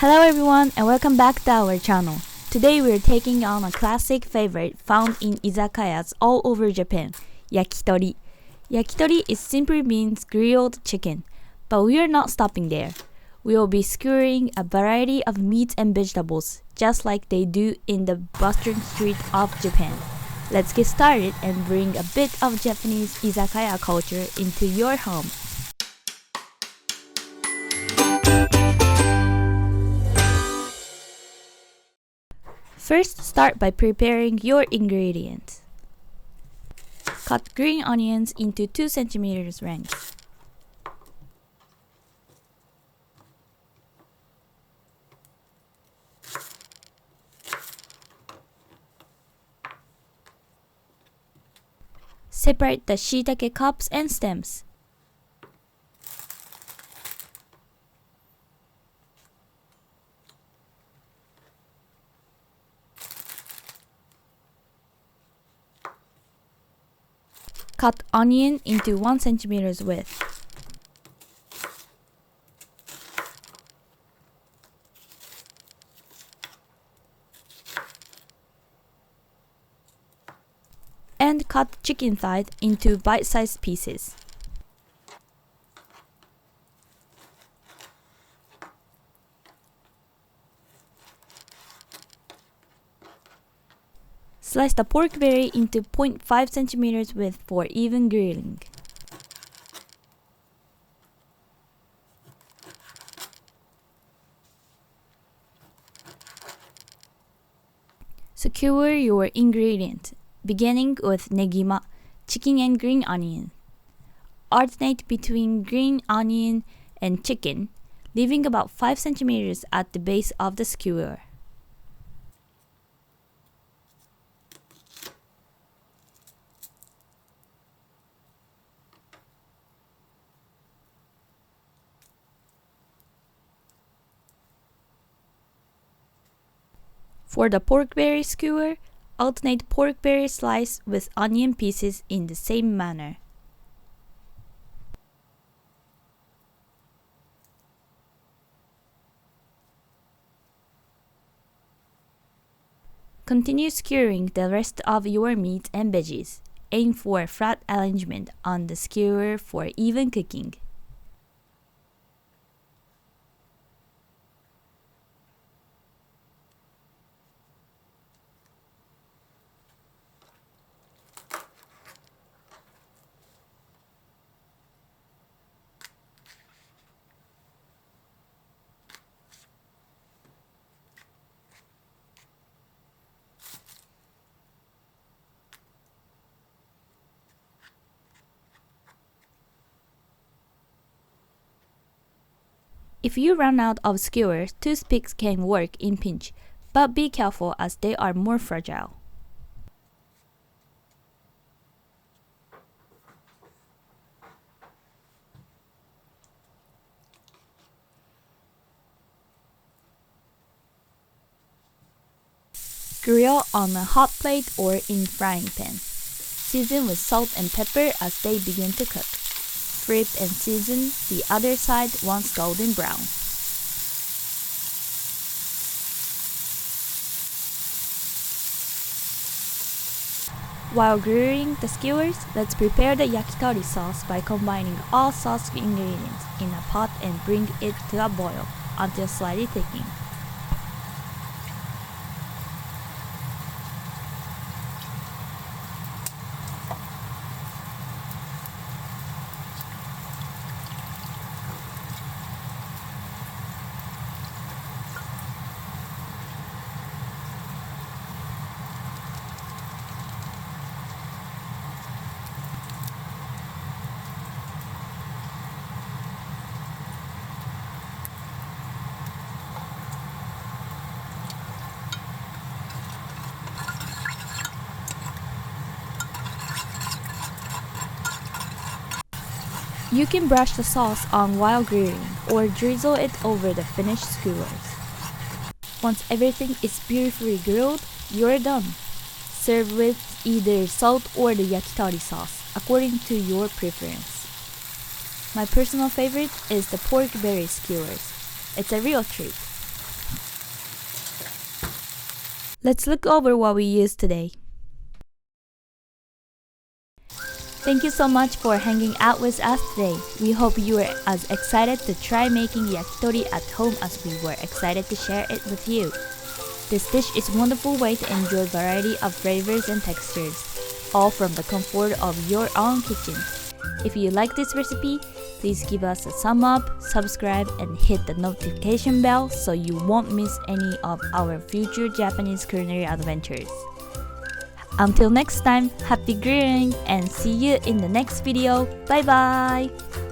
Hello everyone and welcome back to our channel. Today we are taking on a classic favorite found in izakayas all over Japan, yakitori. Yakitori is simply means grilled chicken, but we are not stopping there. We will be skewering a variety of meats and vegetables, just like they do in the Western street of Japan. Let's get started and bring a bit of Japanese izakaya culture into your home. First, start by preparing your ingredients. Cut green onions into 2 cm length. Separate the shiitake cups and stems. Cut onion into 1 cm width. And cut chicken thigh into bite-sized pieces. Slice the pork belly into 0.5 cm width for even grilling. Skewer your ingredients, beginning with negima, chicken and green onion. Alternate between green onion and chicken, leaving about 5 cm at the base of the skewer. For the pork belly skewer, alternate pork belly slice with onion pieces in the same manner. Continue skewering the rest of your meat and veggies. Aim for a flat arrangement on the skewer for even cooking. If you run out of skewers, toothpicks can work in pinch, but be careful as they are more fragile. Grill on a hot plate or in frying pan. Season with salt and pepper as they begin to cook. Flip and season the other side once golden brown. While grilling the skewers, let's prepare the yakitori sauce by combining all sauce ingredients in a pot and bring it to a boil until slightly thickening. You can brush the sauce on while grilling or drizzle it over the finished skewers. Once everything is beautifully grilled, you're done. Serve with either salt or the yakitori sauce, according to your preference. My personal favorite is the pork berry skewers. It's a real treat. Let's look over what we used today. Thank you so much for hanging out with us today. We hope you were as excited to try making yakitori at home as we were excited to share it with you. This dish is a wonderful way to enjoy a variety of flavors and textures, all from the comfort of your own kitchen. If you like this recipe, please give us a thumb up, subscribe, and hit the notification bell so you won't miss any of our future Japanese culinary adventures. Until next time, happy grilling and see you in the next video. Bye bye!